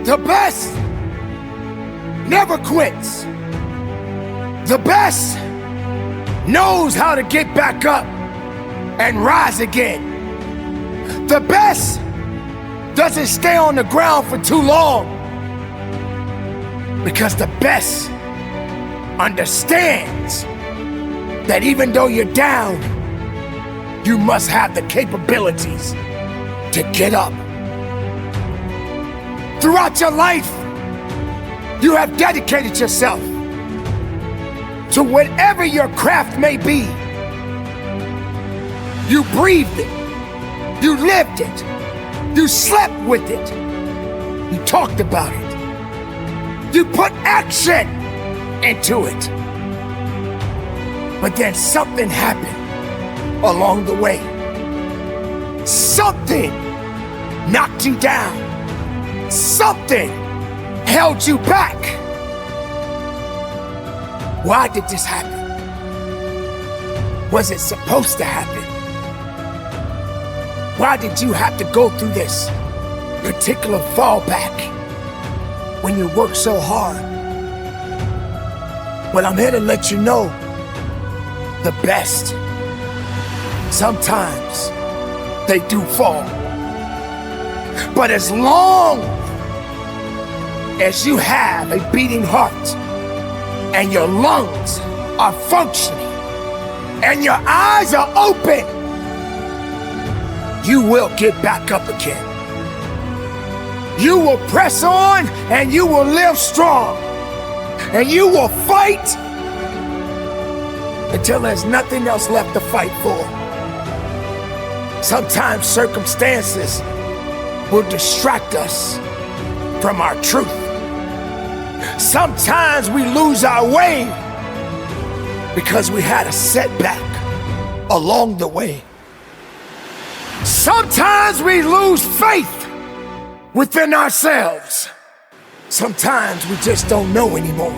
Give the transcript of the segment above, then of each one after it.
The best never quits. The best knows how to get back up and rise again. The best doesn't stay on the ground for too long, because the best understands that even though you're down, you must have the capabilities to get up. Throughout your life, you have dedicated yourself to whatever your craft may be. You breathed it, you lived it, you slept with it, you talked about it, you put action into it. But then something happened along the way. Something knocked you down. Something held you back. Why did this happen? Was it supposed to happen? Why did you have to go through this particular fallback when you work so hard? Well, I'm here to let you know the best, sometimes they do fall. But as long as you have a beating heart and your lungs are functioning and your eyes are open, you will get back up again. You will press on and you will live strong, and you will fight until there's nothing else left to fight for. Sometimes circumstances will distract us from our truth. Sometimes we lose our way because we had a setback along the way. Sometimes we lose faith within ourselves. Sometimes we just don't know anymore.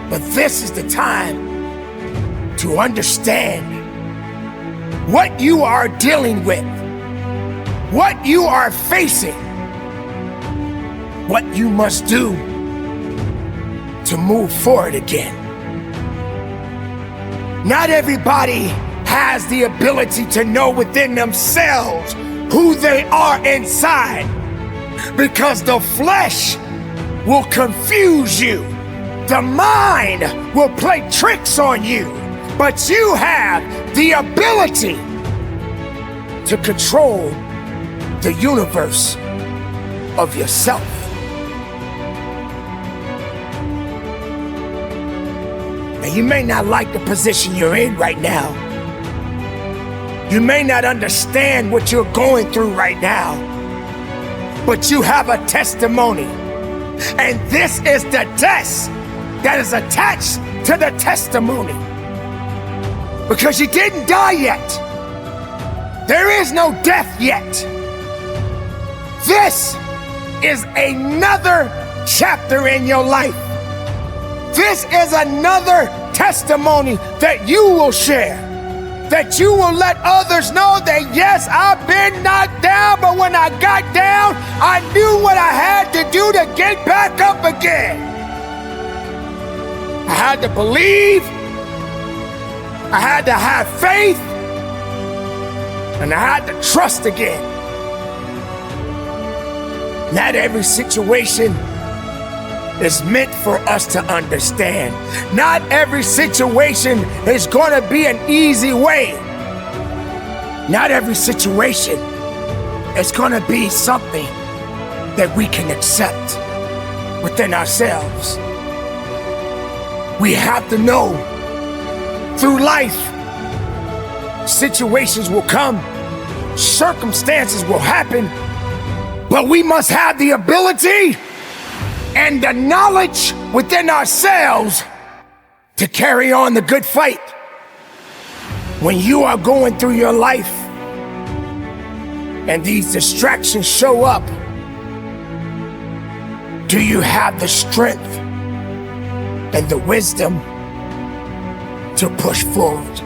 But this is the time to understand what you are dealing with, what you are facing, what you must do to move forward again. Not everybody has the ability to know within themselves who they are inside, because the flesh will confuse you. The mind will play tricks on you, but you have the ability to control the universe of yourself. And you may not like the position you're in right now. You may not understand what you're going through right now, but you have a testimony. And this is the test that is attached to the testimony. Because you didn't die yet. There is no death yet. This is another chapter in your life. This is another testimony that you will share. That you will let others know that yes, I've been knocked down, but when I got down, I knew what I had to do to get back up again. I had to believe, I had to have faith, and I had to trust again. Not every situation is meant for us to understand. Not every situation is going to be an easy way. Not every situation is going to be something that we can accept within ourselves. We have to know through life, situations will come, circumstances will happen, but we must have the ability and the knowledge within ourselves to carry on the good fight. When you are going through your life and these distractions show up, do you have the strength and the wisdom to push forward?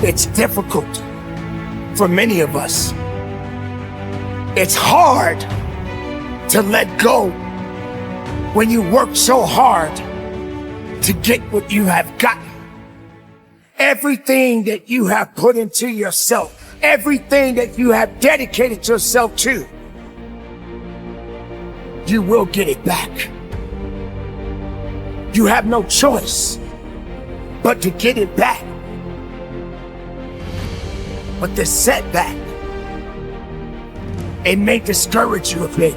It's difficult for many of us. It's hard to let go when you work so hard to get what you have gotten. Everything that you have put into yourself, everything that you have dedicated yourself to, you will get it back. You have no choice but to get it back. But the setback, it may discourage you a bit.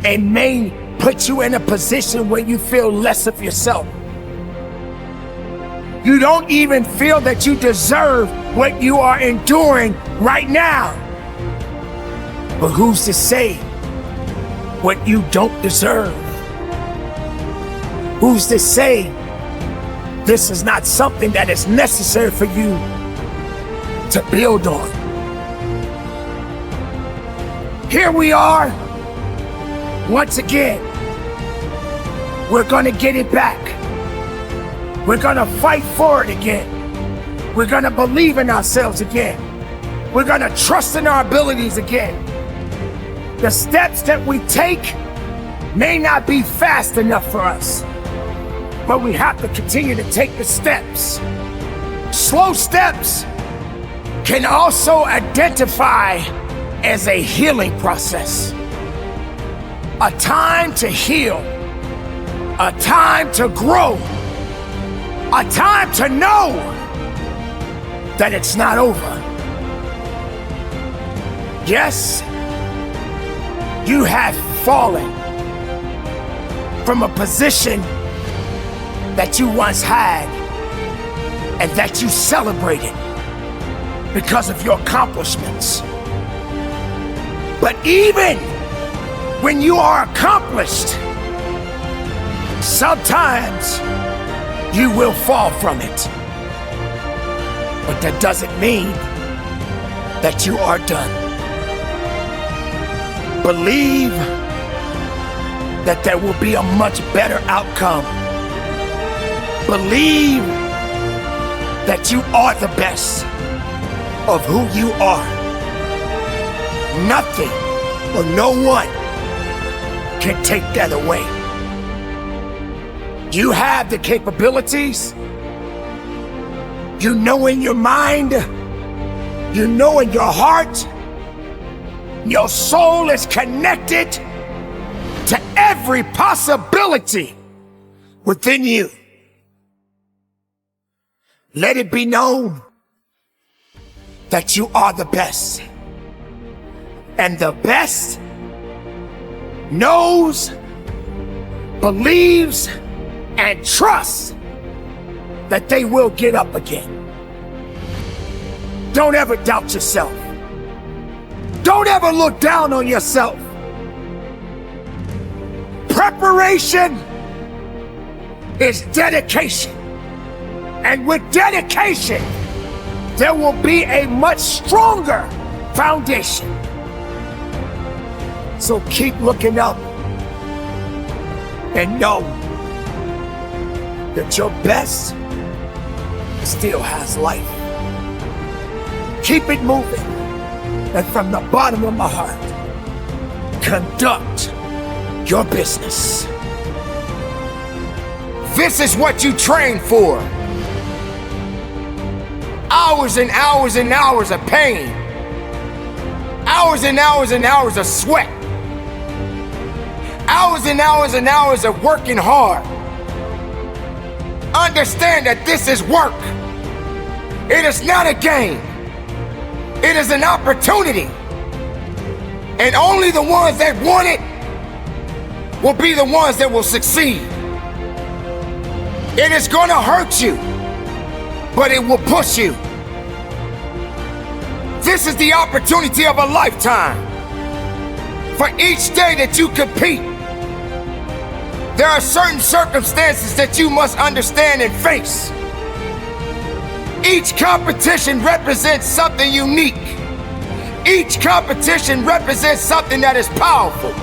It may put you in a position where you feel less of yourself. You don't even feel that you deserve what you are enduring right now. But who's to say what you don't deserve? Who's to say this is not something that is necessary for you to build on? Here we are, once again. We're gonna get it back. We're gonna fight for it again. We're gonna believe in ourselves again. We're gonna trust in our abilities again. The steps that we take may not be fast enough for us, but we have to continue to take the steps. Slow steps can also identify as a healing process. A time to heal, a time to grow, a time to know that it's not over. Yes, you have fallen from a position that you once had and that you celebrated because of your accomplishments. But even when you are accomplished, sometimes you will fall from it. But that doesn't mean that you are done. Believe that there will be a much better outcome. Believe that you are the best of who you are. Nothing or no one can take that away. You have the capabilities. You know in your mind, you know in your heart, your soul is connected to every possibility within you. Let it be known that you are the best. And the best knows, believes, and trusts that they will get up again. Don't ever doubt yourself. Don't ever look down on yourself. Preparation is dedication. And with dedication, there will be a much stronger foundation. So keep looking up and know that your best still has life. Keep it moving. And from the bottom of my heart, conduct your business. This is what you train for. Hours and hours and hours of pain. Hours and hours and hours of sweat. Hours and hours and hours of working hard. Understand that this is work. It is not a game. It is an opportunity. And only the ones that want it will be the ones that will succeed. It is gonna hurt you, but it will push you. This is the opportunity of a lifetime. For each day that you compete, there are certain circumstances that you must understand and face. Each competition represents something unique. Each competition represents something that is powerful.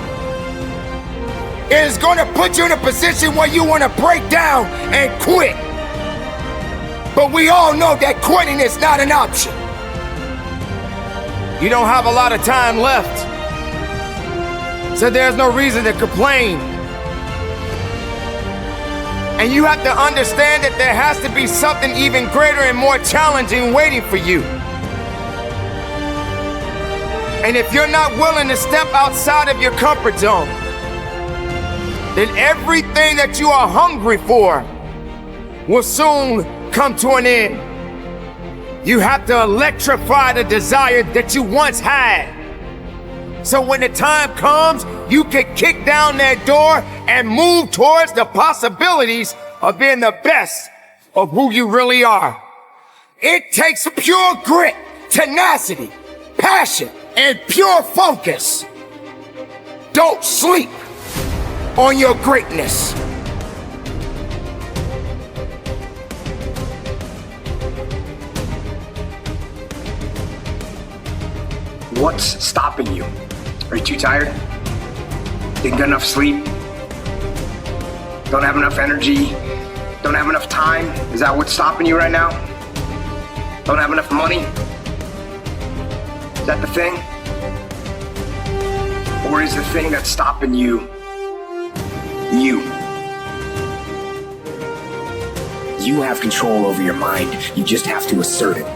It is going to put you in a position where you want to break down and quit. But we all know that quitting is not an option. You don't have a lot of time left. So there's no reason to complain. And you have to understand that there has to be something even greater and more challenging waiting for you. And if you're not willing to step outside of your comfort zone, then everything that you are hungry for will soon come to an end. You have to electrify the desire that you once had. So when the time comes, you can kick down that door and move towards the possibilities of being the best of who you really are. It takes pure grit, tenacity, passion, and pure focus. Don't sleep on your greatness. What's stopping you? Are you too tired? Didn't get enough sleep? Don't have enough energy? Don't have enough time? Is that what's stopping you right now? Don't have enough money? Is that the thing? Or is the thing that's stopping you, you? You have control over your mind. You just have to assert it.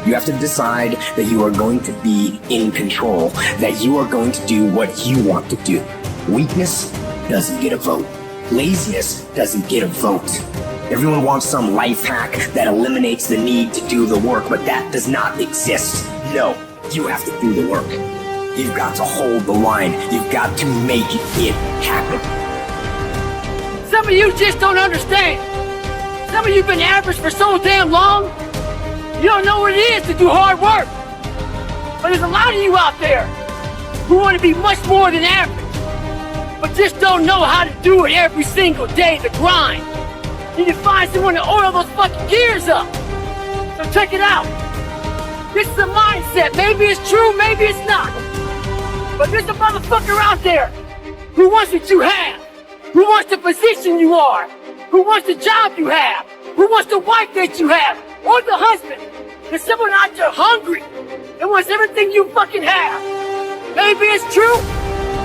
You have to decide that you are going to be in control, that you are going to do what you want to do. Weakness doesn't get a vote. Laziness doesn't get a vote. Everyone wants some life hack that eliminates the need to do the work, but that does not exist. No, you have to do the work. You've got to hold the line. You've got to make it happen. Some of you just don't understand. Some of you have been average for so damn long, you don't know what it is to do hard work. But there's a lot of you out there who want to be much more than average, but just don't know how to do it every single day, the grind. You need to find someone to oil those fucking gears up. So check it out. This is a mindset. Maybe it's true, maybe it's not. But there's a motherfucker out there who wants what you have, who wants the position you are, who wants the job you have, who wants the wife that you have, or the husband. There's someone out there hungry and wants everything you fucking have. Maybe it's true,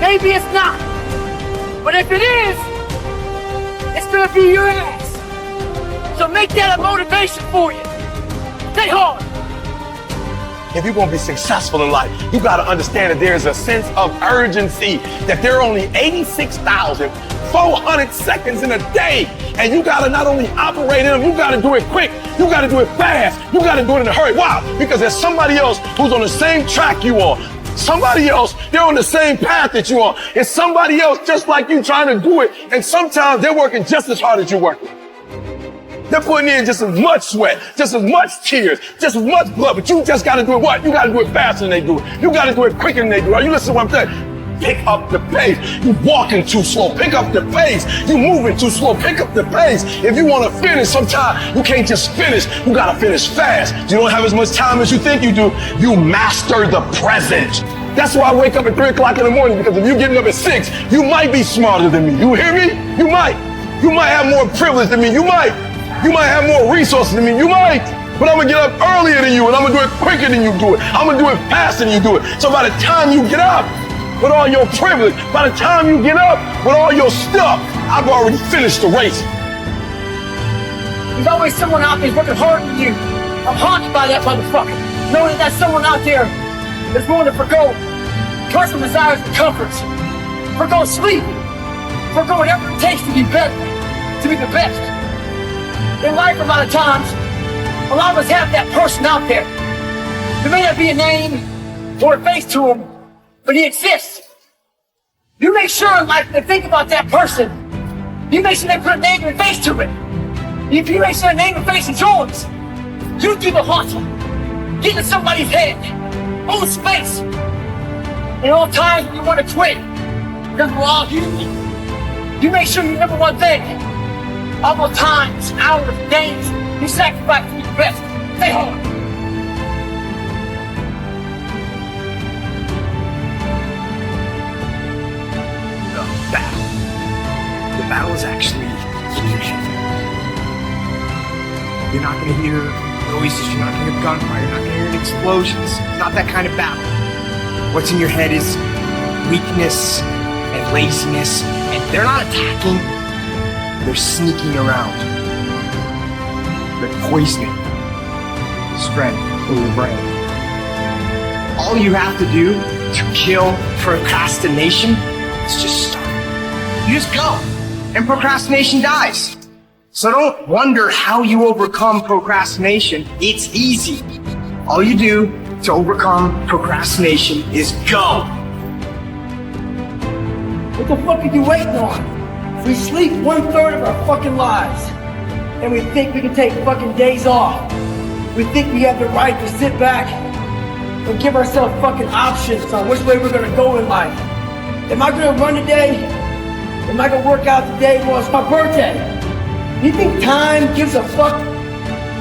maybe it's not. But if it is, it's gonna be your ass. So make that a motivation for you. Stay hard. If you're gonna be successful in life, you gotta understand that there's a sense of urgency, that there are only 86,400 seconds in a day. And you gotta not only operate in them, you gotta do it quick, you gotta do it fast, you gotta do it in a hurry. Why? Because there's somebody else who's on the same track you are. Somebody else, they're on the same path that you are. It's somebody else just like you trying to do it. And sometimes they're working just as hard as you're working. They're putting in just as much sweat, just as much tears, just as much blood, but you just gotta do it what? You gotta do it faster than they do it. You gotta do it quicker than they do it. Are you listening to what I'm saying? Pick up the pace. You walking too slow. Pick up the pace. You moving too slow. Pick up the pace. If you want to finish, sometimes you can't just finish. You got to finish fast. You don't have as much time as you think you do. You master the present. That's why I wake up at 3 o'clock in the morning, because if you're getting up at 6, you might be smarter than me. You hear me? You might. You might have more privilege than me. You might. You might have more resources than me. You might. But I'm going to get up earlier than you, and I'm going to do it quicker than you do it. I'm going to do it faster than you do it. So by the time you get up with all your privilege, by the time you get up with all your stuff, I've already finished the race. There's always someone out there working harder than you. I'm haunted by that motherfucker. Knowing that someone out there is willing to forgo personal desires and comforts, forgo sleep, forgo whatever it takes to be better, to be the best. In life, a lot of times, a lot of us have that person out there. There may not be a name or a face to him, but he exists. You make sure in life to think about that person. You make sure they put a name and face to it. If you make sure a name and face is yours, you do the hustle. Get in somebody's head. Own space. In all times when you want to quit, because we're all human, you make sure you remember one thing. All those times, hours, days, you sacrifice to be the best. Stay hard. The battle is actually here. You're not going to hear noises, you're not going to hear gunfire, you're not going to hear explosions. It's not that kind of battle. What's in your head is weakness and laziness, and they're not attacking, they're sneaking around. They're poisoning the strength in your brain. All you have to do to kill procrastination is just start. You just go, and procrastination dies. So don't wonder how you overcome procrastination. It's easy. All you do to overcome procrastination is go. What the fuck are you waiting on? We sleep 1/3 of our fucking lives. And we think we can take fucking days off. We think we have the right to sit back and give ourselves fucking options on which way we're gonna go in life. Am I gonna run today? Am I gonna work out today? Well, it's my birthday. You think time gives a fuck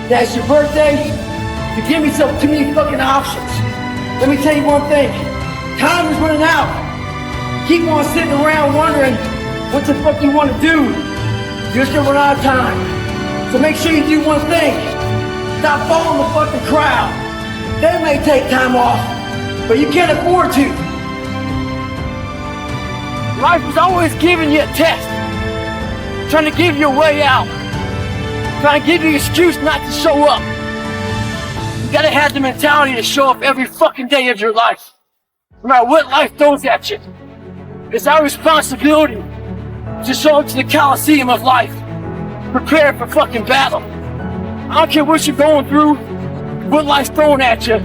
that it's your birthday? You give yourself too many fucking options. Let me tell you one thing. Time is running out. Keep on sitting around wondering what the fuck you want to do. You're just gonna run out of time. So make sure you do one thing. Stop following the fucking crowd. They may take time off, but you can't afford to. Life is always giving you a test. Trying to give you a way out. Trying to give you an excuse not to show up. You gotta have the mentality to show up every fucking day of your life. No matter what life throws at you. It's our responsibility to show up to the Coliseum of life. Prepare for fucking battle. I don't care what you're going through, what life's throwing at you.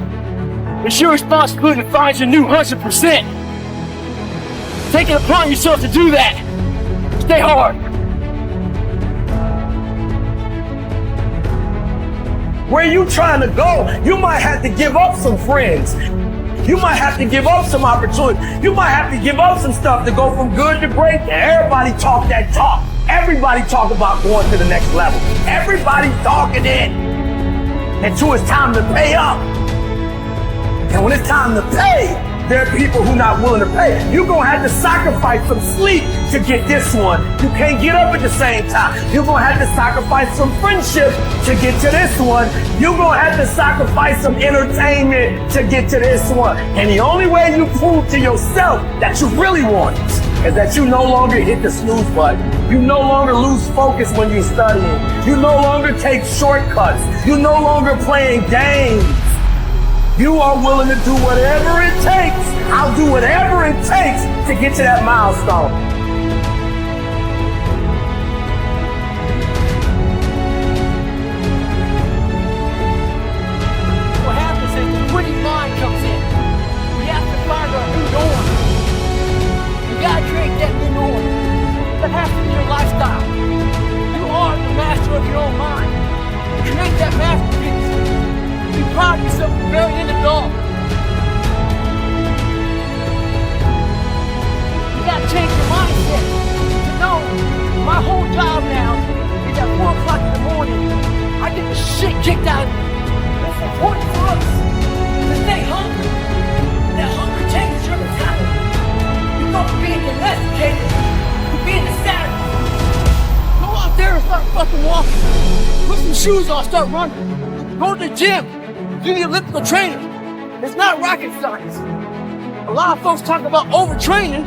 It's your responsibility to find your new 100%. Take it upon yourself to do that. Stay hard. Where you trying to go, you might have to give up some friends. You might have to give up some opportunity. You might have to give up some stuff to go from good to great. Everybody talk that talk. Everybody talk about going to the next level. Everybody talking it until it's time to pay up. And when it's time to pay, there are people who not willing to pay. You're gonna have to sacrifice some sleep to get this one. You can't get up at the same time. You're gonna have to sacrifice some friendship to get to this one. You're gonna have to sacrifice some entertainment to get to this one. And the only way you prove to yourself that you really want it is that you no longer hit the snooze button. You no longer lose focus when you're studying. You no longer take shortcuts. You no longer playing games. You are willing to do whatever it takes. I'll do whatever it takes to get to that milestone. What happens is the quitting mind comes in. We have to find our new norm. You gotta create that new norm. That has to be your lifestyle. You are the master of your own mind. Create that masterpiece. Be proud of yourself at the very end of it all. You gotta change your mindset to know my whole job now is at 4 o'clock in the morning. I get the shit kicked out of me. It's important for us to stay hungry. That hunger changes your mentality. You go from being domesticated to being the savage. Go out there and start fucking walking. Put some shoes on, start running. Go to the gym. Do the elliptical training. It's not rocket science. A lot of folks talk about overtraining.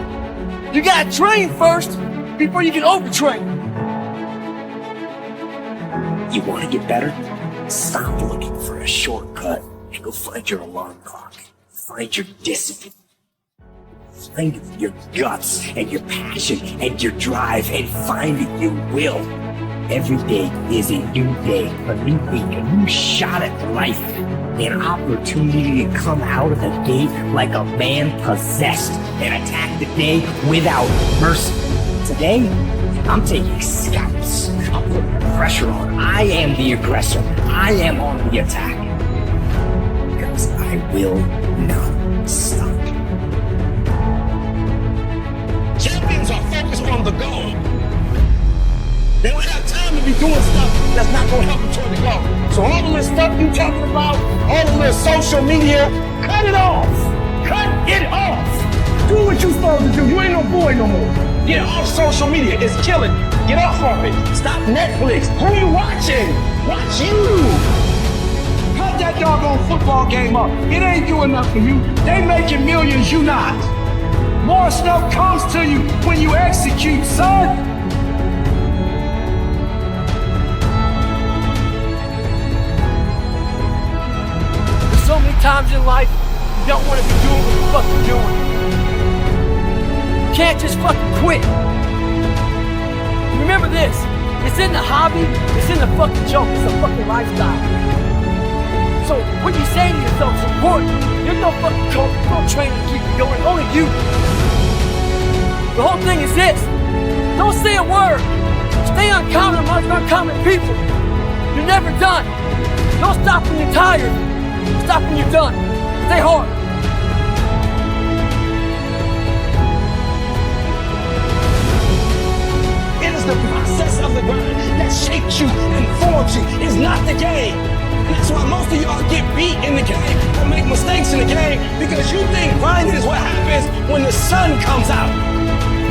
You gotta train first before you can overtrain. You want to get better? Stop looking for a shortcut and go find your alarm clock. Find your discipline. Find your guts and your passion and your drive and find your will. Every day is a new day, a new week, a new shot at life. An opportunity to come out of the gate like a man possessed and attack the day without mercy. Today, I'm taking scalps. I'm putting pressure on. I am the aggressor. I am on the attack. Because I will not stop. Champions are focused on the goal. They don't have time to be doing stuff that's not going to help them toward the goal. So all of this stuff you talking about, all of this social media, cut it off. Cut it off. Do what you're supposed to do. You ain't no boy no more. Get off social media. It's killing you. Get off of it. Stop Netflix. Who you watching? Watch you. Cut that doggone football. ball game up. It ain't doing enough for you. They making millions, you not. More stuff comes to you when you execute, son. There's so many times in life you don't want to be doing what you're fucking doing. You can't just fucking quit. Remember this, it's in the hobby, it's in the fucking joke, it's a fucking lifestyle. So what you say to yourself is important. There's no fucking coach, no trainer to keep you going, only you. The whole thing is this, don't say a word. Stay uncommon amongst uncommon people. You're never done. Don't stop when you're tired. Stop when you're done. Stay hard. It is the process of the grind that shapes you and forms you. It's not the game. And that's why most of y'all get beat in the game or make mistakes in the game because you think grinding is what happens when the sun comes out.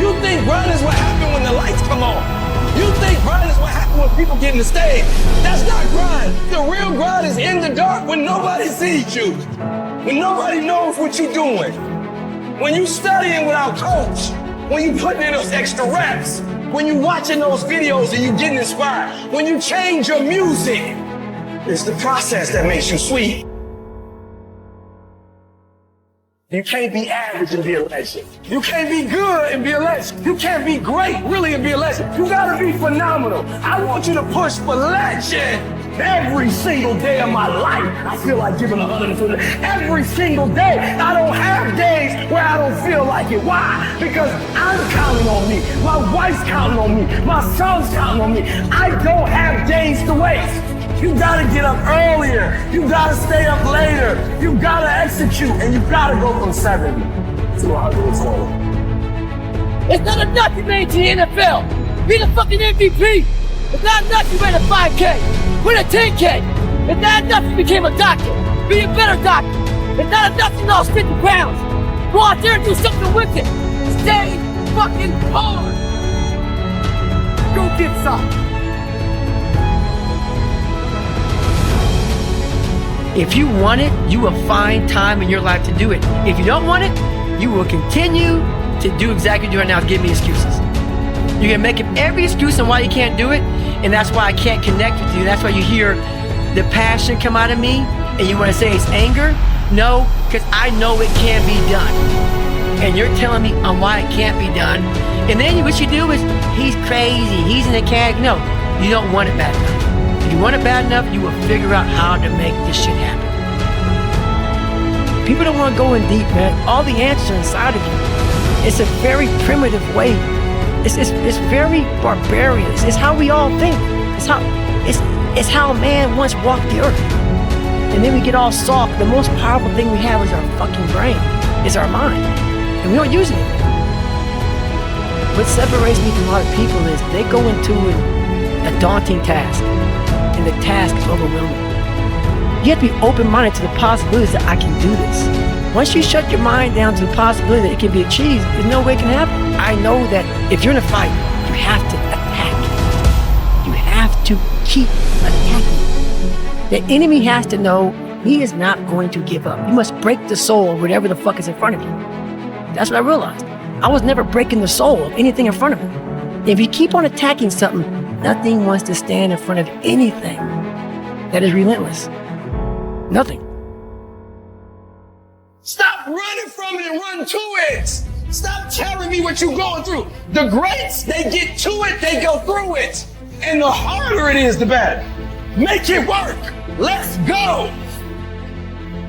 You think grinding is what happens when the lights come on. You think grinding is what happens when people get in the stage. That's not grind. The real grind is in the dark when nobody sees you. When nobody knows what you're doing. When you studying without coach. When you putting in those extra reps. When you watching those videos and you getting inspired. When you change your music. It's the process that makes you sweet. You can't be average and be a legend. You can't be good and be a legend. You can't be great, really, and be a legend. You gotta be phenomenal. I want you to push for legend. Every single day of my life, I feel like giving 100%. Every single day, I don't have days where I don't feel like it. Why? Because I'm counting on me. My wife's counting on me. My son's counting on me. I don't have days to waste. You gotta get up earlier. You gotta stay up later. You gotta execute, and you gotta go from 70 to 120. It's not enough you made it to the NFL. Be the fucking MVP. It's not enough you ran a 5K. Win a 10K. It's not enough you became a doctor. Be a better doctor. It's not enough you lost 50 pounds. Go out there and do something with it. Stay fucking hard. Go get some. If you want it, you will find time in your life to do it. If you don't want it, you will continue to do exactly what you do right now, give me excuses. You're gonna make up every excuse on why you can't do it, and that's why I can't connect with you. That's why you hear the passion come out of me, and you wanna say it's anger? No, because I know it can be done. And you're telling me on why it can't be done. And then what you do is, he's crazy, he's an mechanic. No, you don't want it bad enough. If you want it bad enough, you will figure out how to make this shit happen. People don't want to go in deep, man. All the answers are inside of you. It's a very primitive way. It's very barbarian. It's how we all think. It's how man once walked the earth. And then we get all soft. The most powerful thing we have is our fucking brain. It's our mind. And we don't use it. What separates me from a lot of people is they go into a daunting task. And the task is overwhelming. You have to be open-minded to the possibilities that I can do this. Once you shut your mind down to the possibility that it can be achieved, there's no way it can happen. I know that if you're in a fight, you have to attack. You have to keep attacking. The enemy has to know he is not going to give up. You must break the soul of whatever the fuck is in front of you. That's what I realized. I was never breaking the soul of anything in front of me. If you keep on attacking something, nothing wants to stand in front of anything that is relentless. Nothing. Stop running from it and run to it. Stop telling me what you're going through. The greats, they get to it, they go through it. And the harder it is, the better. Make it work. Let's go.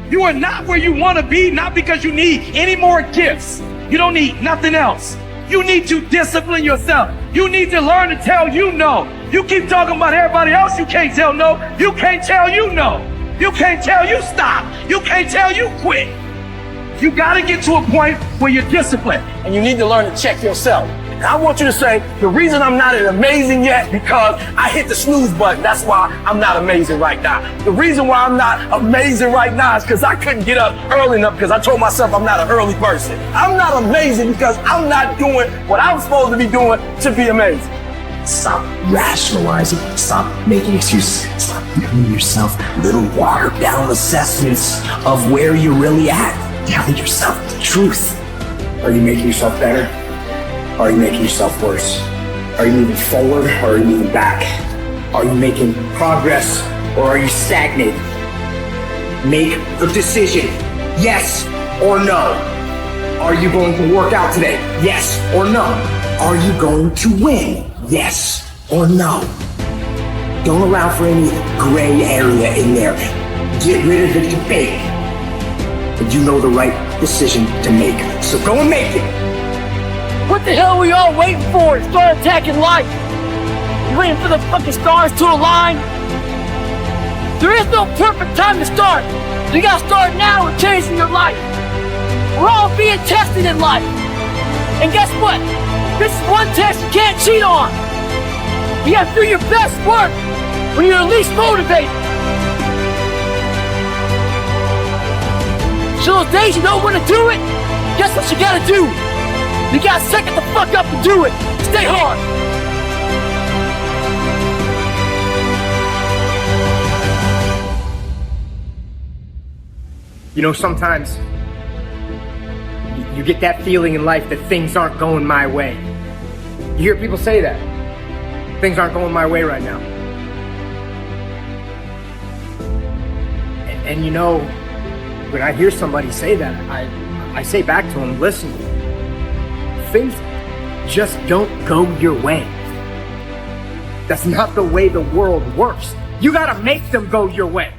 You are not where you want to be, not because you need any more gifts. You don't need nothing else. You need to discipline yourself. You need to learn to tell you no. You keep talking about everybody else, you can't tell no. You can't tell you no. You can't tell you stop. You can't tell you quit. You gotta get to a point where you're disciplined, and you need to learn to check yourself. And I want you to say, the reason I'm not amazing yet, because I hit the snooze button. That's why I'm not amazing right now. The reason why I'm not amazing right now is because I couldn't get up early enough because I told myself I'm not an early person. I'm not amazing because I'm not doing what I'm supposed to be doing to be amazing. Stop rationalizing. Stop making excuses. Stop giving yourself little watered down assessments of where you're really at. Tell yourself the truth. Are you making yourself better? Are you making yourself worse? Are you moving forward or are you moving back? Are you making progress or are you stagnating? Make a decision, yes or no. Are you going to work out today? Yes or no. Are you going to win? Yes or no. Don't allow for any gray area in there. Get rid of the debate. And you know the right decision to make. So go and make it. What the hell are we all waiting for to start attacking life? You waiting for the fucking stars to align? There is no perfect time to start. You gotta start now with changing your life. We're all being tested in life. And guess what? This is one test you can't cheat on. You gotta do your best work when you're least motivated. So those days you don't want to do it, guess what you gotta do? You gotta suck it the fuck up and do it. Stay hard. You know, sometimes you get that feeling in life that things aren't going my way. You hear people say that. Things aren't going my way right now. And you know, when I hear somebody say that, I say back to them, listen, things just don't go your way. That's not the way the world works. You gotta make them go your way.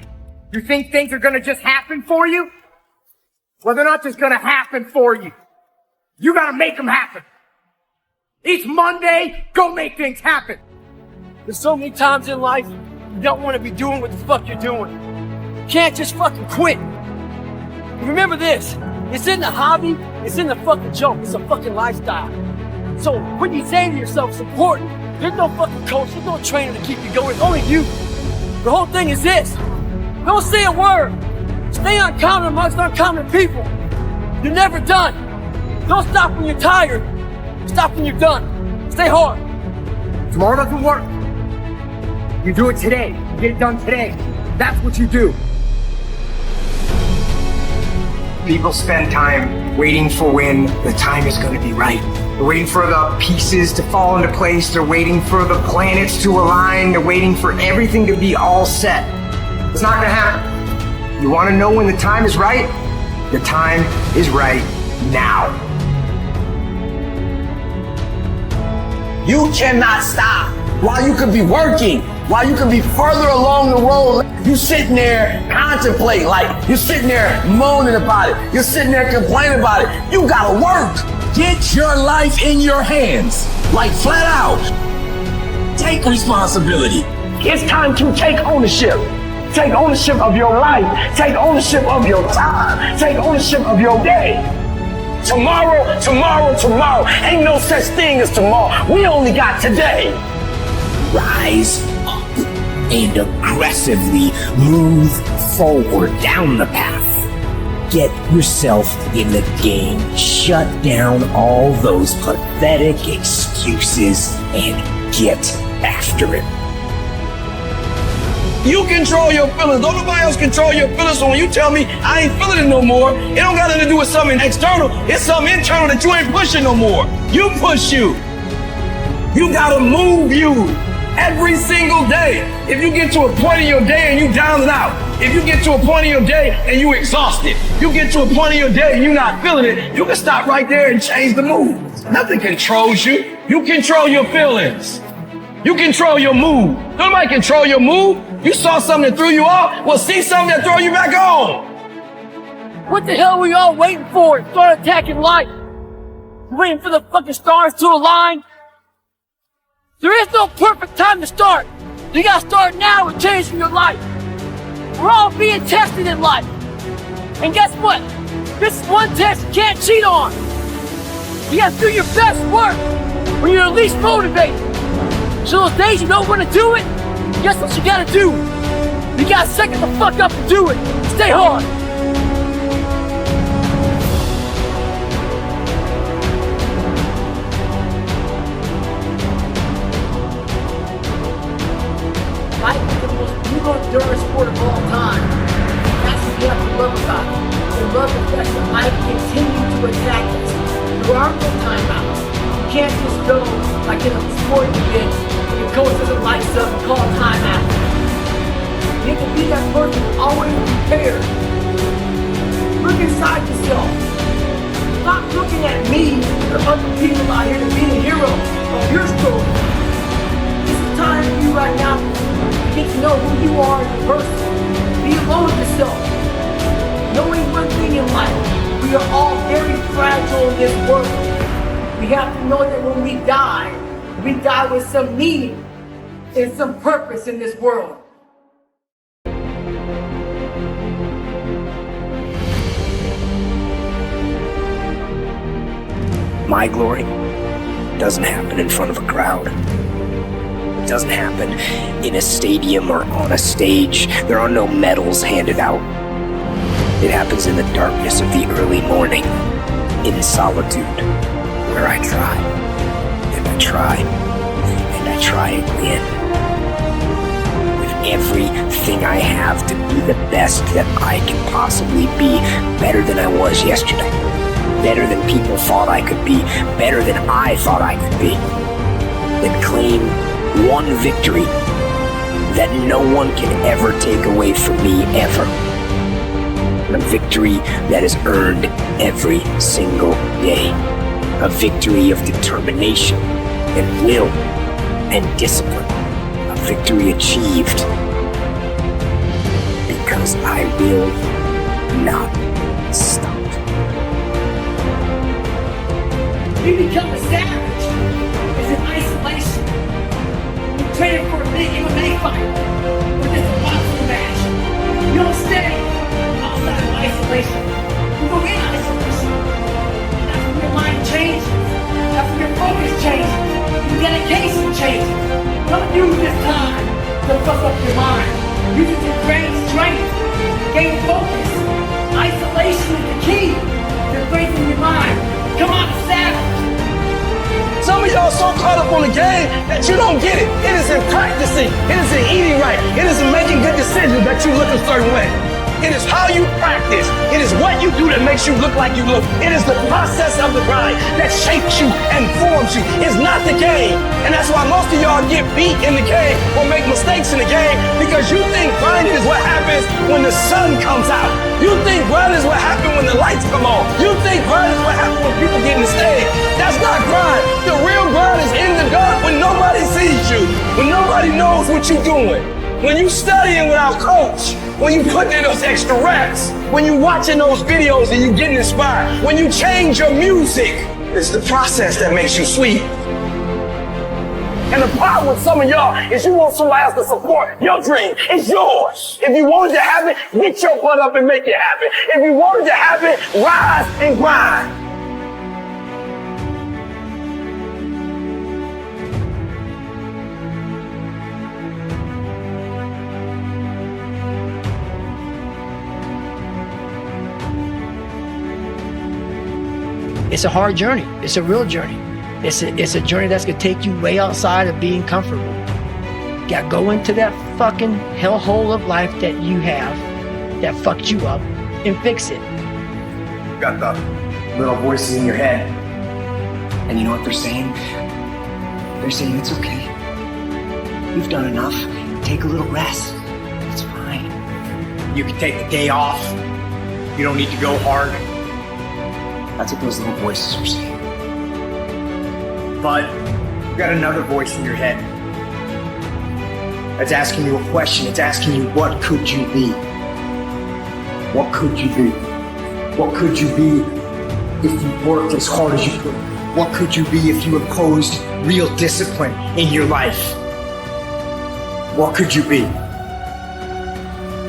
You think things are gonna just happen for you? Well, they're not just gonna happen for you. You gotta make them happen. Each Monday, go make things happen. There's so many times in life you don't want to be doing what the fuck you're doing. You can't just fucking quit. Remember this, it's in the hobby, it's in the fucking joke, it's a fucking lifestyle. So when you say to yourself it's important, there's no fucking coach, there's no trainer to keep you going, it's only you. The whole thing is this, don't say a word. Stay uncommon amongst uncommon people. You're never done. Don't stop when you're tired. Stop when you're done. Stay hard. Tomorrow doesn't work. You do it today. You get it done today. That's what you do. People spend time waiting for when the time is going to be right. They're waiting for the pieces to fall into place. They're waiting for the planets to align. They're waiting for everything to be all set. It's not going to happen. You want to know when the time is right? The time is right now. You cannot stop while you could be working, while you could be further along the road. You sitting there contemplating, like you're sitting there moaning about it. You're sitting there complaining about it. You gotta work. Get your life in your hands, like flat out. Take responsibility. It's time to take ownership. Take ownership of your life. Take ownership of your time. Take ownership of your day. Tomorrow, tomorrow, tomorrow. Ain't no such thing as tomorrow. We only got today. Rise up and aggressively move forward down the path. Get yourself in the game. Shut down all those pathetic excuses and get after it. You control your feelings. Don't nobody else control your feelings. So when you tell me I ain't feeling it no more, it don't got nothing to do with something external. It's something internal that you ain't pushing no more. You push you. You gotta move you every single day. If you get to a point in your day and you down and out, if you get to a point in your day and you exhausted, you get to a point in your day and you're not feeling it, you can stop right there and change the mood. Nothing controls you. You control your feelings. You control your mood. Nobody control your mood. You saw something that threw you off, well, see something that throw you back on. What the hell are we all waiting for to start attacking life? You waiting for the fucking stars to align? There is no perfect time to start. You gotta start now with changing your life. We're all being tested in life. And guess what? This is one test you can't cheat on. You gotta do your best work when you're least motivated. So those days you don't want to do it, guess what you gotta do? You gotta suck it the fuck up and do it. Stay hard. the most enduring sport of all time. That's what you have to love about it. The love the fact that life continues to attack us. There are no timeouts. You can't just go like in a sporting event. The coach doesn't like something, call timeout. You have to be that person always prepared. Look inside yourself. Stop looking at me or other people out here to be the hero of your story. This is time for you right now to get to know who you are as a person. Be alone with yourself. Knowing one thing in life, we are all very fragile in this world. We have to know that when we die with some meaning and some purpose in this world. My glory doesn't happen in front of a crowd. It doesn't happen in a stadium or on a stage. There are no medals handed out. It happens in the darkness of the early morning, in solitude, where I try, and I try, and I try again. With everything I have to be the best that I can possibly be, better than I was yesterday. Better than people thought I could be, better than I thought I could be. Then claim one victory that no one can ever take away from me, ever. A victory that is earned every single day. A victory of determination and will and discipline. A victory achieved because I will not stop. You become a savage. It's in isolation. You train for a big MMA fight or just a boxing match. You don't stay outside of isolation. You go in isolation. That's when your mind changes. That's when your focus changes. Your dedication changes. Don't use this time to fuck up your mind. Use it to gain strength, gain focus. Isolation is the key to strengthening your mind. Come on, savage. Some of y'all so caught up on the game that you don't get it. It is in practicing. It is in eating right. It is in making good decisions that you look a certain way. It is how you practice. It is what you do that makes you look like you look. It is the process of the grind that shapes you and forms you. It's not the game. And that's why most of y'all get beat in the game or make mistakes in the game, because you think grinding is what happens when the sun comes out. You think grinding is what happens when the lights come on. You think grinding is what happens when people get in the stage. That's not grind. The real grind is in the dark when nobody sees you, when nobody knows what you're doing. When you studying without coach, when you putting in those extra reps, when you watching those videos and you getting inspired, when you change your music, it's the process that makes you sweet. And the problem with some of y'all is you want somebody else to support your dream. It's yours. If you want it to happen, get your butt up and make it happen. If you want it to happen, rise and grind. It's a hard journey. It's a real journey. It's a journey that's gonna take you way outside of being comfortable. You gotta go into that fucking hellhole of life that you have that fucked you up and fix it. You got the little voices in your head. And you know what they're saying? They're saying it's okay. You've done enough. Take a little rest. It's fine. You can take the day off. You don't need to go hard. That's what those little voices are saying. But you got another voice in your head that's asking you a question. It's asking you, what could you be? What could you be? What could you be if you worked as hard as you could? What could you be if you imposed real discipline in your life? What could you be?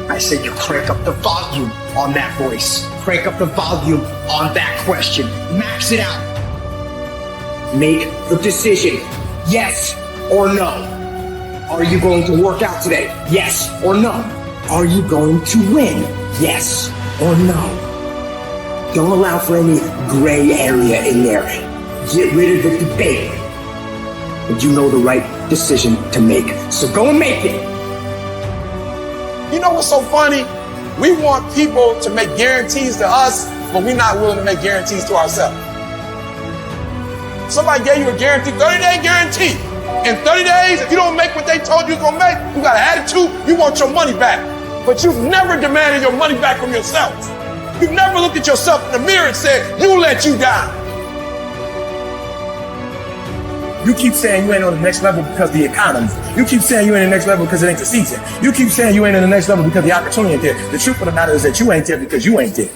I said you crank up the volume on that voice. Crank up the volume on that question. Max it out. Make the decision, yes or no. Are you going to work out today? Yes or no. Are you going to win? Yes or no. Don't allow for any gray area in there. Get rid of the debate. And you know the right decision to make. So go and make it. You know what's so funny? We want people to make guarantees to us, but we're not willing to make guarantees to ourselves. Somebody gave you a guarantee, 30-day guarantee. In 30 days, if you don't make what they told you you're gonna make, you got an attitude, you want your money back. But you've never demanded your money back from yourself. You've never looked at yourself in the mirror and said, you let you down. You keep saying you ain't on the next level because of the economy. You keep saying you ain't on the next level because it ain't the season. You keep saying you ain't on the next level because the opportunity ain't there. The truth of the matter is that you ain't there because you ain't there.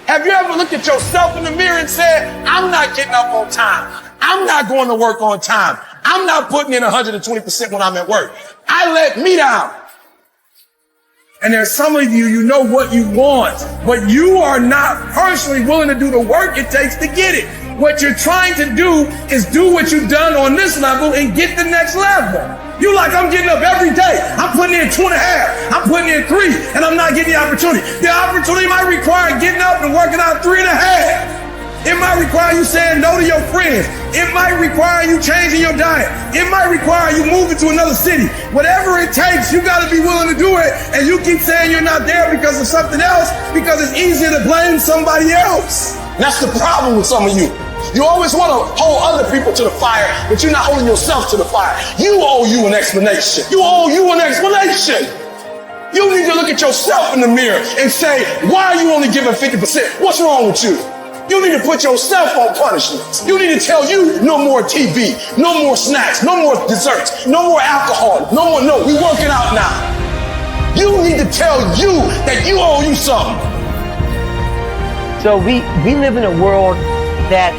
Have you ever looked at yourself in the mirror and said, I'm not getting up on time. I'm not going to work on time. I'm not putting in 120% when I'm at work. I let me down. And there's some of you, you know what you want, but you are not personally willing to do the work it takes to get it. What you're trying to do is do what you've done on this level and get the next level. You like, I'm getting up every day. I'm putting in 2.5. I'm putting in 3, and I'm not getting the opportunity. The opportunity might require getting up and working out 3.5. It might require you saying no to your friends. It might require you changing your diet. It might require you moving to another city. Whatever it takes, you got to be willing to do it. And you keep saying you're not there because of something else, because it's easier to blame somebody else. That's the problem with some of you. You always want to hold other people to the fire, but you're not holding yourself to the fire. You owe you an explanation. You owe you an explanation. You need to look at yourself in the mirror and say, why are you only giving 50%? What's wrong with you? You need to put yourself on punishment. You need to tell you no more TV, no more snacks, no more desserts, no more alcohol, no, we working out now. You need to tell you that you owe you something. So we live in a world that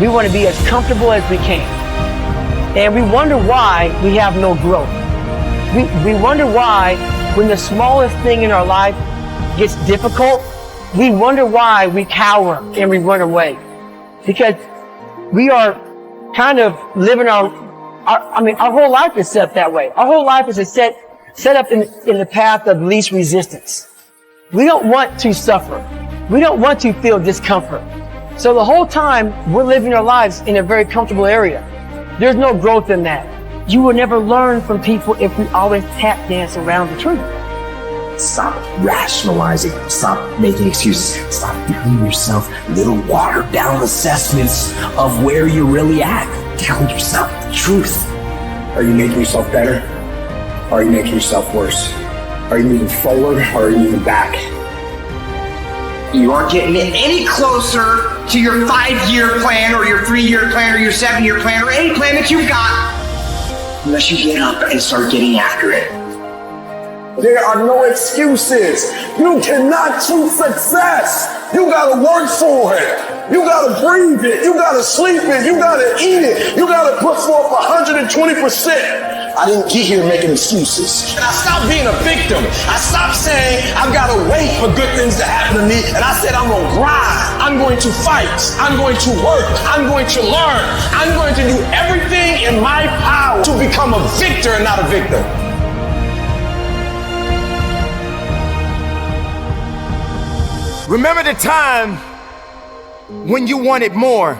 we want to be as comfortable as we can. And we wonder why we have no growth. We wonder why when the smallest thing in our life gets difficult, we wonder why we cower and we run away. Because we are kind of living our whole life is set that way. Our whole life is set up in the path of least resistance. We don't want to suffer. We don't want to feel discomfort. So the whole time we're living our lives in a very comfortable area. There's no growth in that. You will never learn from people if we always tap dance around the truth. Stop rationalizing. Stop making excuses. Stop giving yourself little watered down assessments of where you're really at. Tell yourself the truth. Are you making yourself better? Or are you making yourself worse? Are you moving forward or are you moving back? You aren't getting any closer to your 5-year plan or your 3-year plan or your 7-year plan or any plan that you've got unless you get up and start getting after it. There are no excuses. You cannot choose success. You gotta work for it. You gotta breathe it. You gotta sleep it. You gotta eat it. You gotta put forth 120%. I didn't get here making excuses. And I stopped being a victim. I stopped saying I've gotta wait for good things to happen to me. And I said I'm gonna grind. I'm going to fight. I'm going to work. I'm going to learn. I'm going to do everything in my power to become a victor and not a victim. Remember the time when you wanted more.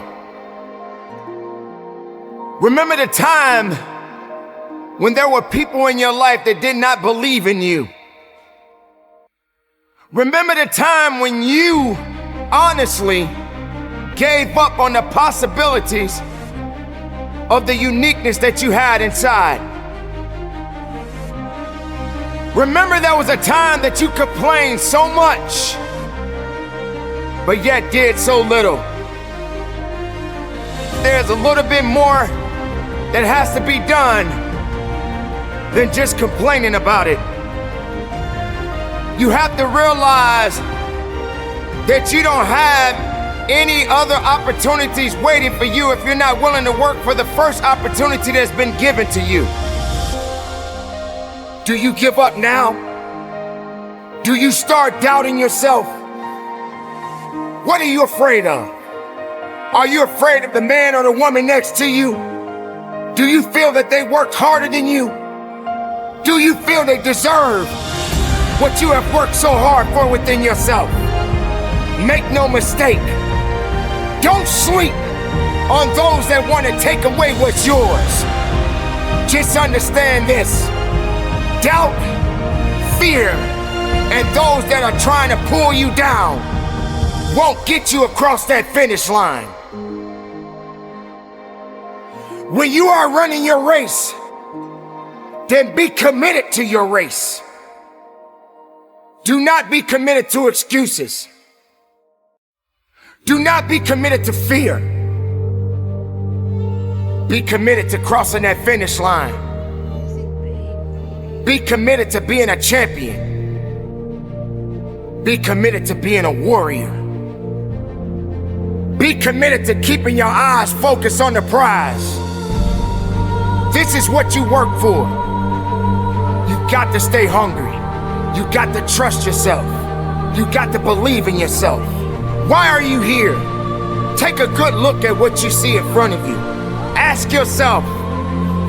Remember the time when there were people in your life that did not believe in you. Remember the time when you honestly gave up on the possibilities of the uniqueness that you had inside. Remember there was a time that you complained so much but yet did so little. There's a little bit more that has to be done than just complaining about it. You have to realize that you don't have any other opportunities waiting for you if you're not willing to work for the first opportunity that's been given to you. Do you give up now? Do you start doubting yourself? What are you afraid of? Are you afraid of the man or the woman next to you? Do you feel that they worked harder than you? Do you feel they deserve what you have worked so hard for within yourself? Make no mistake. Don't sleep on those that want to take away what's yours. Just understand this. Doubt, fear and those that are trying to pull you down won't get you across that finish line. When you are running your race, then be committed to your race. Do not be committed to excuses. Do not be committed to fear. Be committed to crossing that finish line. Be committed to being a champion. Be committed to being a warrior. Be committed to keeping your eyes focused on the prize. This is what you work for. You got to stay hungry. You got to trust yourself. You got to believe in yourself. Why are you here? Take a good look at what you see in front of you. Ask yourself,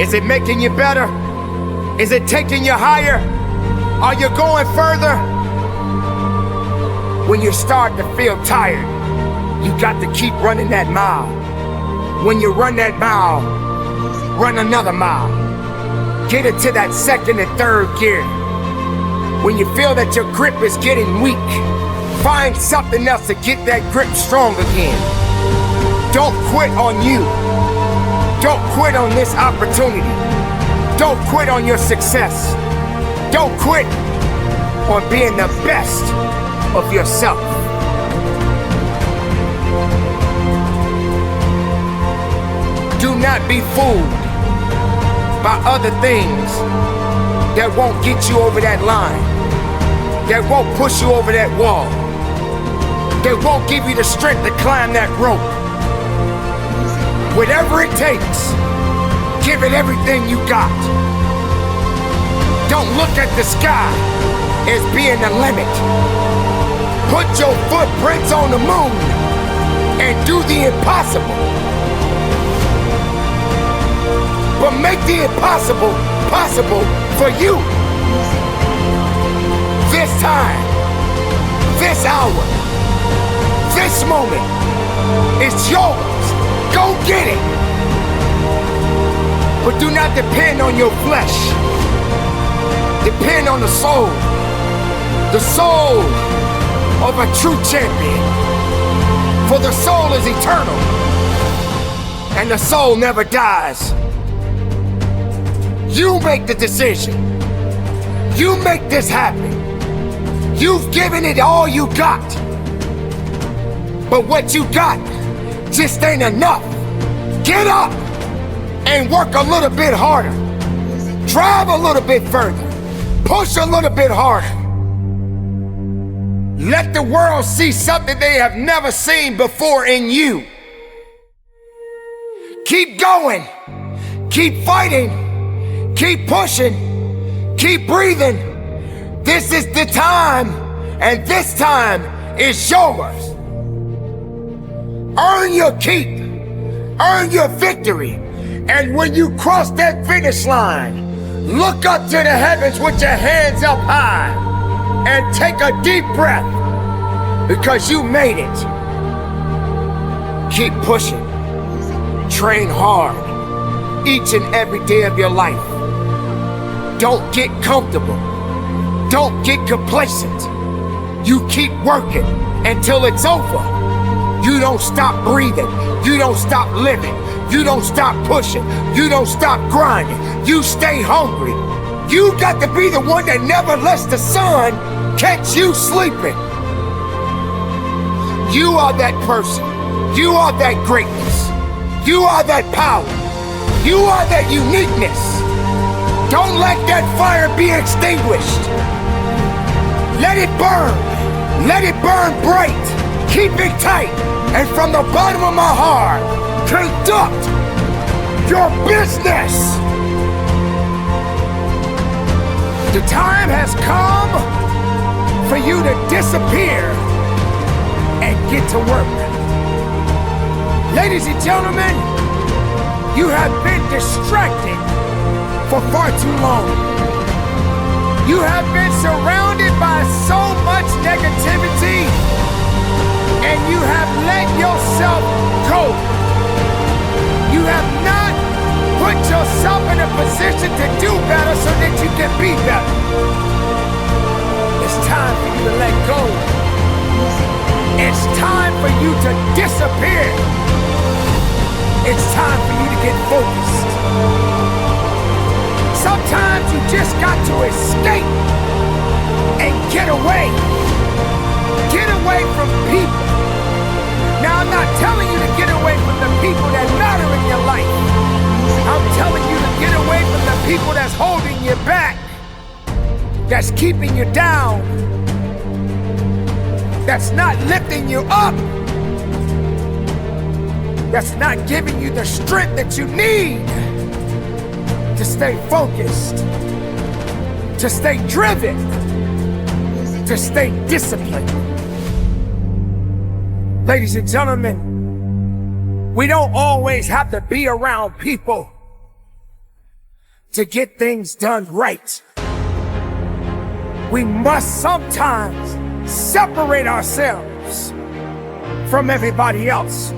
is it making you better? Is it taking you higher? Are you going further? When you start to feel tired, you got to keep running that mile. When you run that mile, run another mile. Get into that second and third gear. When you feel that your grip is getting weak, find something else to get that grip strong again. Don't quit on you. Don't quit on this opportunity. Don't quit on your success. Don't quit on being the best of yourself. Do not be fooled by other things that won't get you over that line, that won't push you over that wall, that won't give you the strength to climb that rope. Whatever it takes, give it everything you got. Don't look at the sky as being the limit. Put your footprints on the moon and do the impossible. But make the impossible possible for you. This time, this hour, this moment, it's yours. Go get it. But do not depend on your flesh. Depend on the soul of a true champion. For the soul is eternal, and the soul never dies. You make the decision. You make this happen. You've given it all you got. But what you got just ain't enough. Get up and work a little bit harder. Drive a little bit further. Push a little bit harder. Let the world see something they have never seen before in you. Keep going. Keep fighting. Keep pushing. Keep breathing. This is the time, and this time is yours. Earn your keep. Earn your victory. And when you cross that finish line, look up to the heavens with your hands up high and take a deep breath, because you made it. Keep pushing. Train hard each and every day of your life. Don't get comfortable. Don't get complacent. You keep working until it's over. You don't stop breathing. You don't stop living. You don't stop pushing. You don't stop grinding. You stay hungry. You got to be the one that never lets the sun catch you sleeping. You are that person. You are that greatness. You are that power. You are that uniqueness. Don't let that fire be extinguished. Let it burn. Let it burn bright. Keep it tight. And from the bottom of my heart, conduct your business. The time has come for you to disappear and get to work. Ladies and gentlemen, you have been distracted for far too long. You have been surrounded by so much negativity, and you have let yourself go. You have not put yourself in a position to do better so that you can be better. to let go. It's time for you to disappear. It's time for you to get focused. Sometimes you just got to escape and get away. Get away from people. Now, I'm not telling you to get away from the people that matter in your life. I'm telling you to get away from the people that's holding you back, that's keeping you down, that's not lifting you up, that's not giving you the strength that you need to stay focused, to stay driven, to stay disciplined. Ladies and gentlemen, we don't always have to be around people to get things done right. We must sometimes separate ourselves from everybody else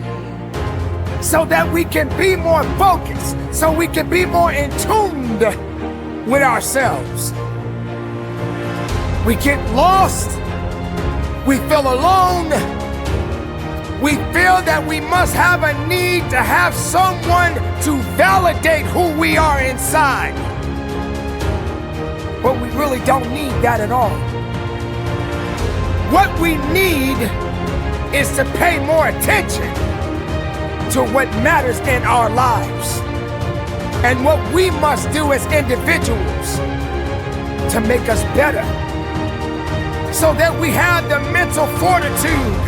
so that we can be more focused, so we can be more in tune with ourselves. We get lost, we feel alone, we feel that we must have a need to have someone to validate who we are inside. But we really don't need that at all. What we need is to pay more attention to what matters in our lives and what we must do as individuals to make us better, so that we have the mental fortitude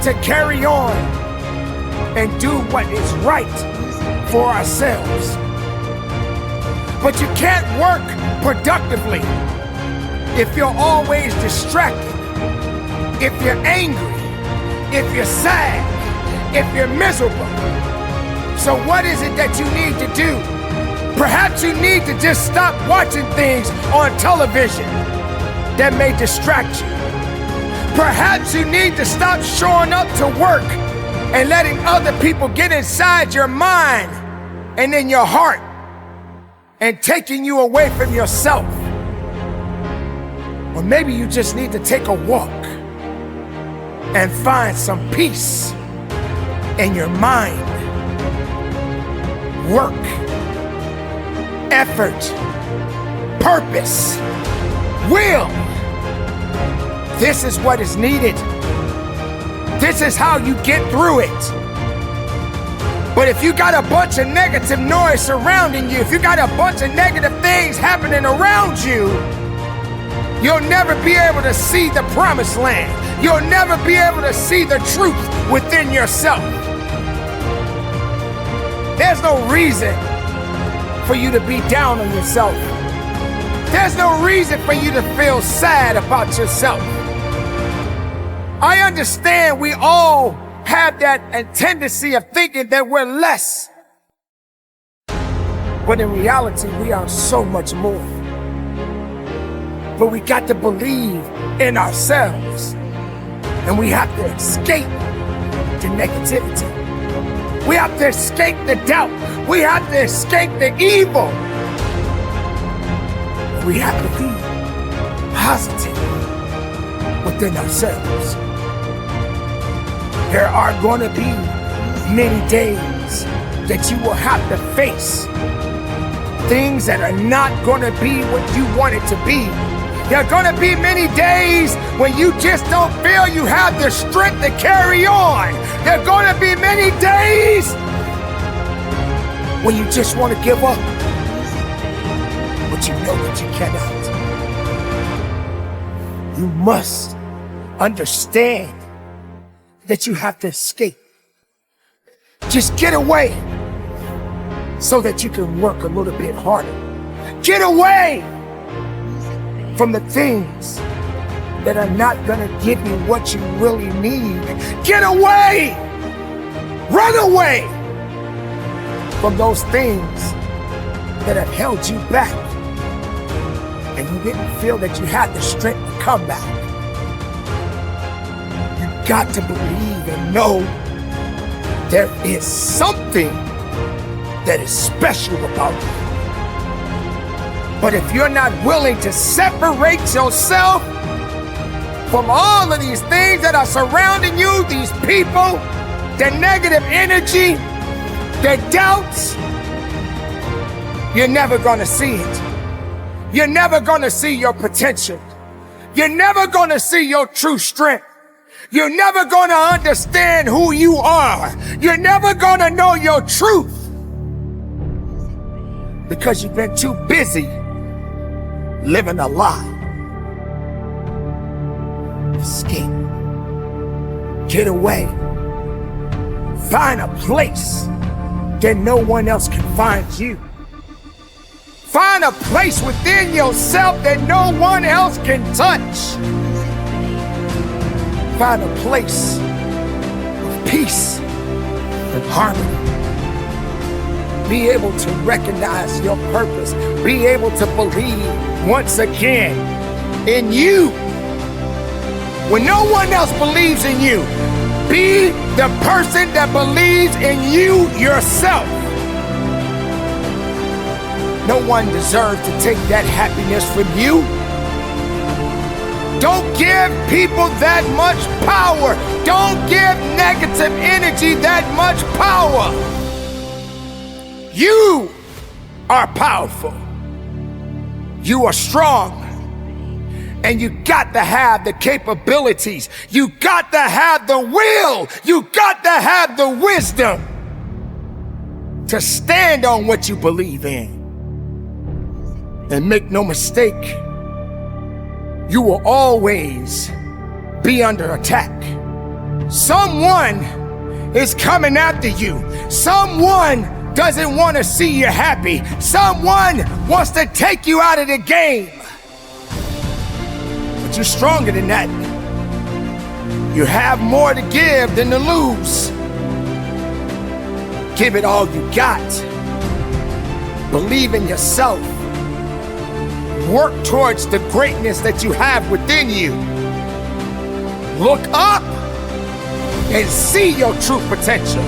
to carry on and do what is right for ourselves. But you can't work productively if you're always distracted, if you're angry, if you're sad, if you're miserable. So what is it that you need to do? Perhaps you need to just stop watching things on television that may distract you. Perhaps you need to stop showing up to work and letting other people get inside your mind and in your heart and taking you away from yourself. Or maybe you just need to take a walk and find some peace in your mind. Work, effort, purpose, will. This is what is needed. This is how you get through it. But if you got a bunch of negative noise surrounding you, if you got a bunch of negative things happening around you, you'll never be able to see the promised land. You'll never be able to see the truth within yourself. There's no reason for you to be down on yourself. There's no reason for you to feel sad about yourself. I understand we all have that tendency of thinking that we're less. But in reality, we are so much more. But we got to believe in ourselves. And we have to escape the negativity. We have to escape the doubt. We have to escape the evil. We have to be positive within ourselves. There are going to be many days that you will have to face things that are not going to be what you want it to be. There are going to be many days when you just don't feel you have the strength to carry on. There are going to be many days when you just want to give up. But you know that you cannot. You must understand that you have to escape. Just get away so that you can work a little bit harder. Get away from the things that are not gonna give you what you really need. Get away! Run away from those things that have held you back and you didn't feel that you had the strength to come back. You got to believe and know there is something that is special about you. But if you're not willing to separate yourself from all of these things that are surrounding you, these people, the negative energy, the doubts, you're never gonna see it. You're never gonna see your potential. You're never gonna see your true strength. You're never gonna understand who you are. You're never gonna know your truth because you've been too busy living a lie. Escape. Get away. Find a place that no one else can find you. Find a place within yourself that no one else can touch. Find a place of peace and harmony. Be able to recognize your purpose. Be able to believe once again in you. When no one else believes in you, be the person that believes in you yourself. No one deserves to take that happiness from you. Don't give people that much power. Don't give negative energy that much power. You are powerful. You are strong. And you got to have the capabilities. You got to have the will. You got to have the wisdom to stand on what you believe in. And make no mistake, you will always be under attack. Someone is coming after you. Someone doesn't want to see you happy. Someone wants to take you out of the game. But you're stronger than that. You have more to give than to lose. Give it all you got. Believe in yourself. Work towards the greatness that you have within you. Look up and see your true potential.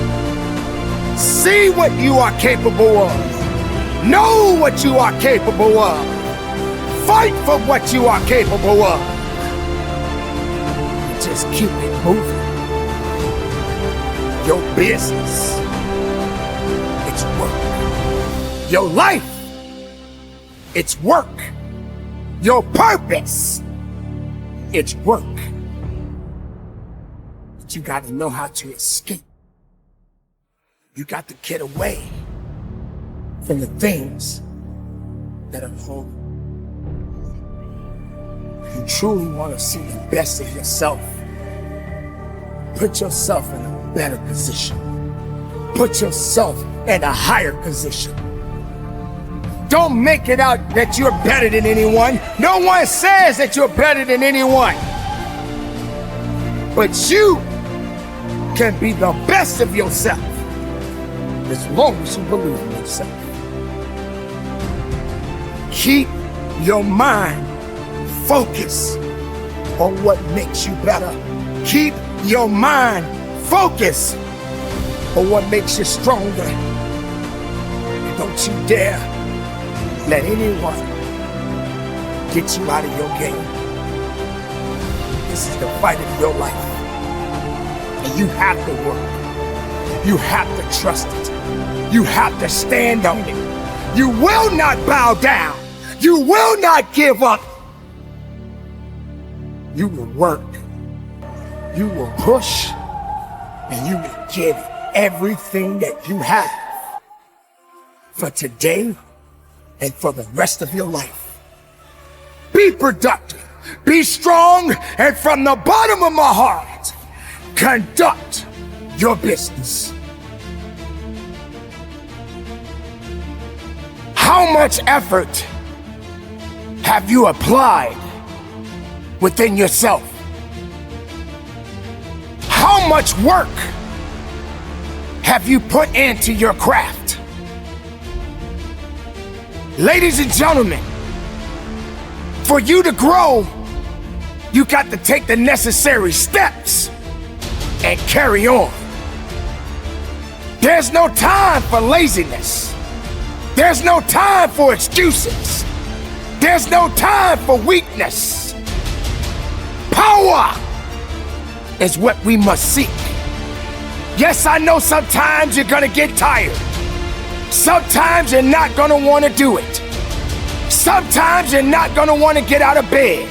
See what you are capable of. Know what you are capable of. Fight for what you are capable of. Just keep it moving. Your business, it's work. Your life, it's work. Your purpose, it's work. But you got to know how to escape. You got to get away from the things that are home. You truly want to see the best of yourself. Put yourself in a better position. Put yourself in a higher position. Don't make it out that you're better than anyone. No one says that you're better than anyone. But you can be the best of yourself as long as you believe in yourself. Keep your mind focused on what makes you better. Keep your mind focused on what makes you stronger. And don't you dare let anyone get you out of your game. This is the fight of your life. And you have to work. You have to trust it. You have to stand on it. You will not bow down. You will not give up. You will work. You will push. And you will give everything that you have for today and for the rest of your life. Be productive, be strong, and from the bottom of my heart, conduct your business. How much effort have you applied within yourself? How much work have you put into your craft? Ladies and gentlemen, for you to grow, you got to take the necessary steps and carry on. There's no time for laziness. There's no time for excuses. There's no time for weakness. Power Power is what we must seek. Yes, I know sometimes you're gonna get tired. Sometimes you're not gonna wanna do it. Sometimes you're not gonna wanna get out of bed.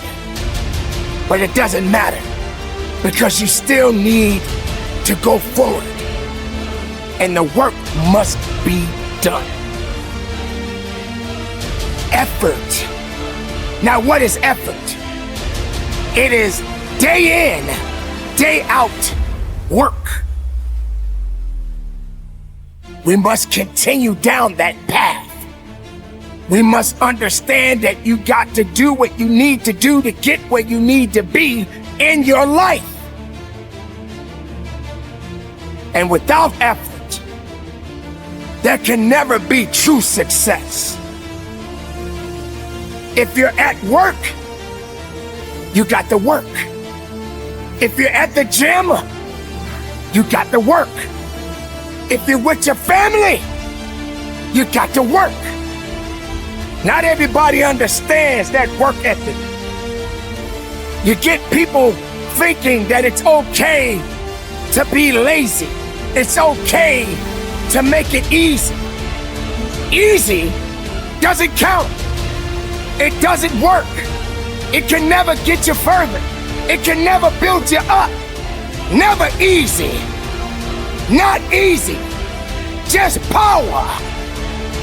But it doesn't matter, because you still need to go forward. And the work must be done. Effort. Now, what is effort? It is day in, day out work. We must continue down that path. We must understand that you got to do what you need to do to get where you need to be in your life. And without effort, there can never be true success. If you're at work, you got to work. If you're at the gym, you got to work. If you're with your family, you got to work. Not everybody understands that work ethic. You get people thinking that it's okay to be lazy. It's okay to make it easy. Easy doesn't count. It doesn't work. It can never get you further. It can never build you up. Never easy. Not easy. Just power.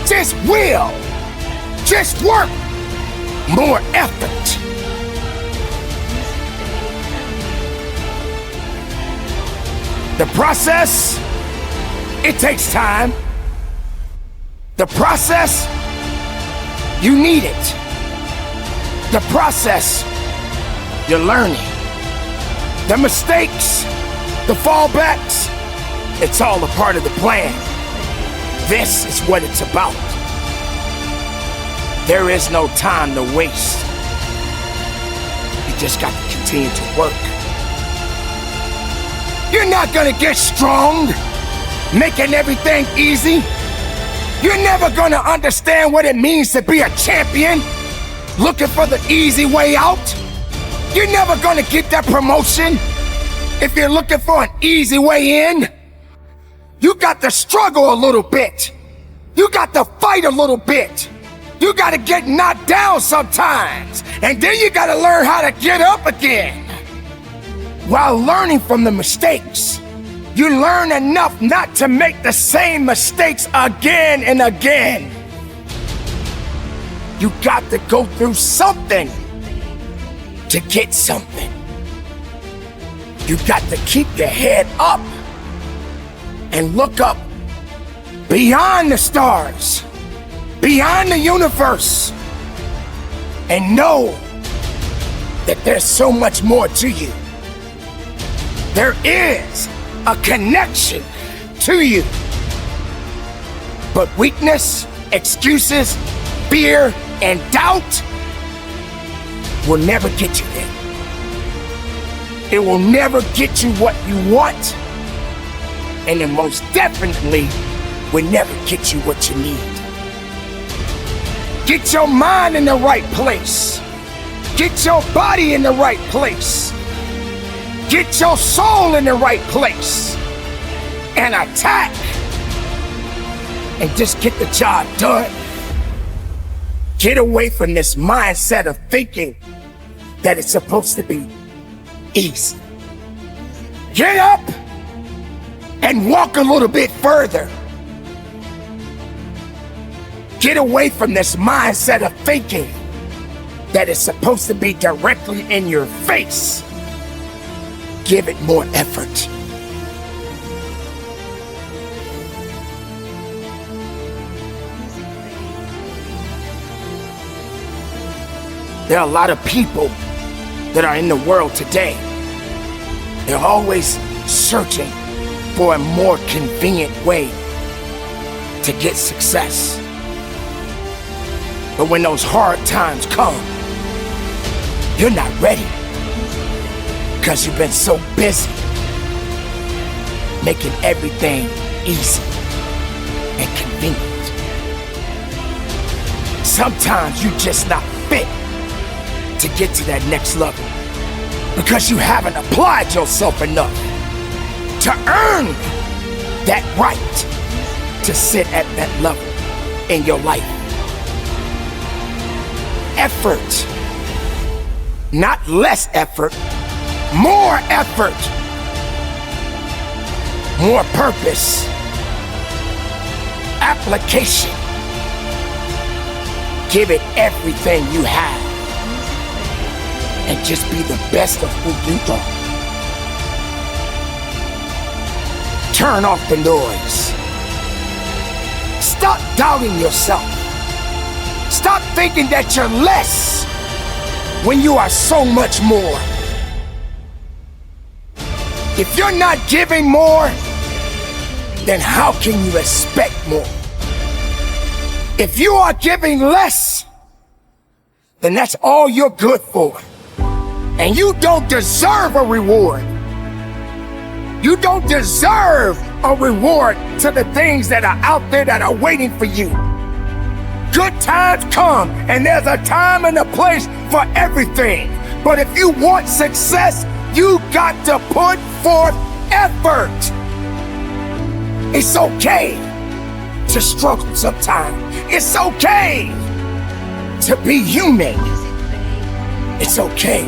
Just will. Just work. More effort. The process, it takes time. The process, you need it. The process, you're learning. The mistakes, the fallbacks, it's all a part of the plan. This is what it's about. There is no time to waste. You just got to continue to work. You're not gonna get strong making everything easy. You're never gonna understand what it means to be a champion looking for the easy way out. You're never gonna get that promotion if you're looking for an easy way in. You got to struggle a little bit. You got to fight a little bit. You got to get knocked down sometimes. And then you got to learn how to get up again. While learning from the mistakes, you learn enough not to make the same mistakes again and again. You got to go through something to get something. You got to keep your head up and look up beyond the stars, beyond the universe, and know that there's so much more to you. There is a connection to you. But weakness, excuses, fear, and doubt will never get you there. It will never get you what you want, and it most definitely will never get you what you need. Get your mind in the right place. Get your body in the right place. Get your soul in the right place. And attack. And just get the job done. Get away from this mindset of thinking that it's supposed to be easy. Get up and walk a little bit further. Get away from this mindset of thinking that it's supposed to be directly in your face. Give it more effort. There are a lot of people that are in the world today. They're always searching for a more convenient way to get success. But when those hard times come, you're not ready because you've been so busy making everything easy and convenient. Sometimes you're just not fit to get to that next level. because you haven't applied yourself enough to earn that right to sit at that level in your life. Effort, not less effort, more effort, more purpose, application. Give it everything you have and just be the best of who you are. Turn off the noise. Stop doubting yourself. Stop thinking that you're less when you are so much more. If you're not giving more, then how can you expect more? If you are giving less, then that's all you're good for. And you don't deserve a reward. You don't deserve a reward to the things that are out there that are waiting for you. Good times come, and there's a time and a place for everything. But if you want success, you got to put forth effort. It's okay to struggle sometimes. It's okay to be human. It's okay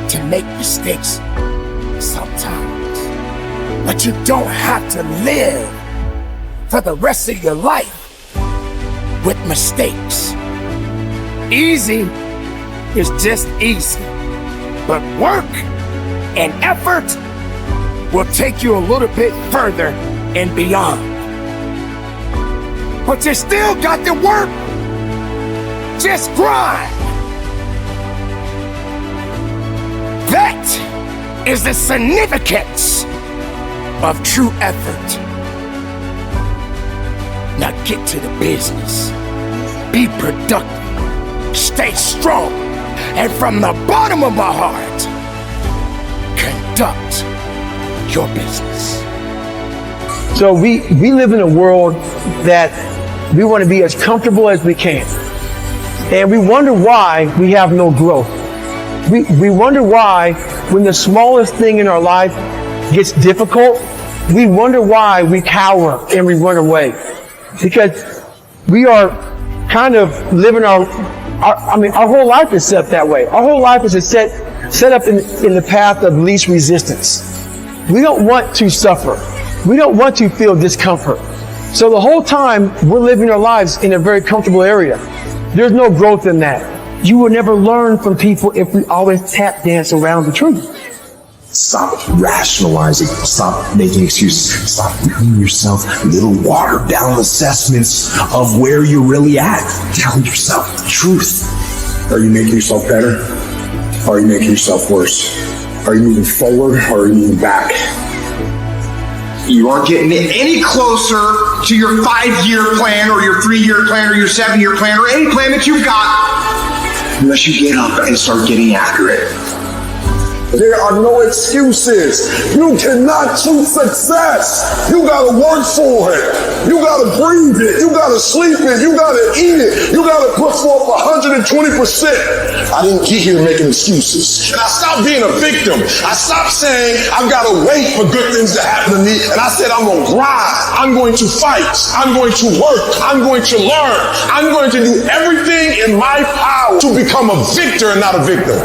to make mistakes sometimes. But you don't have to live for the rest of your life with mistakes. Easy is just easy. But work and effort will take you a little bit further and beyond. But you still got to work. Just grind. That is the significance of true effort. Now get to the business. Be productive. Stay strong. And from the bottom of my heart, conduct your business. So we live in a world that we want to be as comfortable as we can. And we wonder why we have no growth. We wonder why when the smallest thing in our life gets difficult, we wonder why we cower and we run away. Because we are kind of living our whole life is set that way. Our whole life is set up in the path of least resistance. We don't want to suffer. We don't want to feel discomfort. So the whole time we're living our lives in a very comfortable area. There's no growth in that. You will never learn from people if we always tap dance around the truth. Stop rationalizing. Stop making excuses. Stop giving yourself little watered down assessments of where you're really at. Tell yourself the truth. Are you making yourself better? Or are you making yourself worse? Are you moving forward or are you moving back? You aren't getting any closer to your 5-year plan or your 3-year plan or your 7-year plan or any plan that you've got unless you get up and start getting after it. There are no excuses. You cannot choose success. You gotta work for it. You gotta breathe it. You gotta sleep it. You gotta eat it. You gotta put forth 120%. I didn't get here making excuses. And I stopped being a victim. I stopped saying I've gotta wait for good things to happen to me. And I said I'm gonna grind. I'm going to fight. I'm going to work. I'm going to learn. I'm going to do everything in my power to become a victor and not a victim.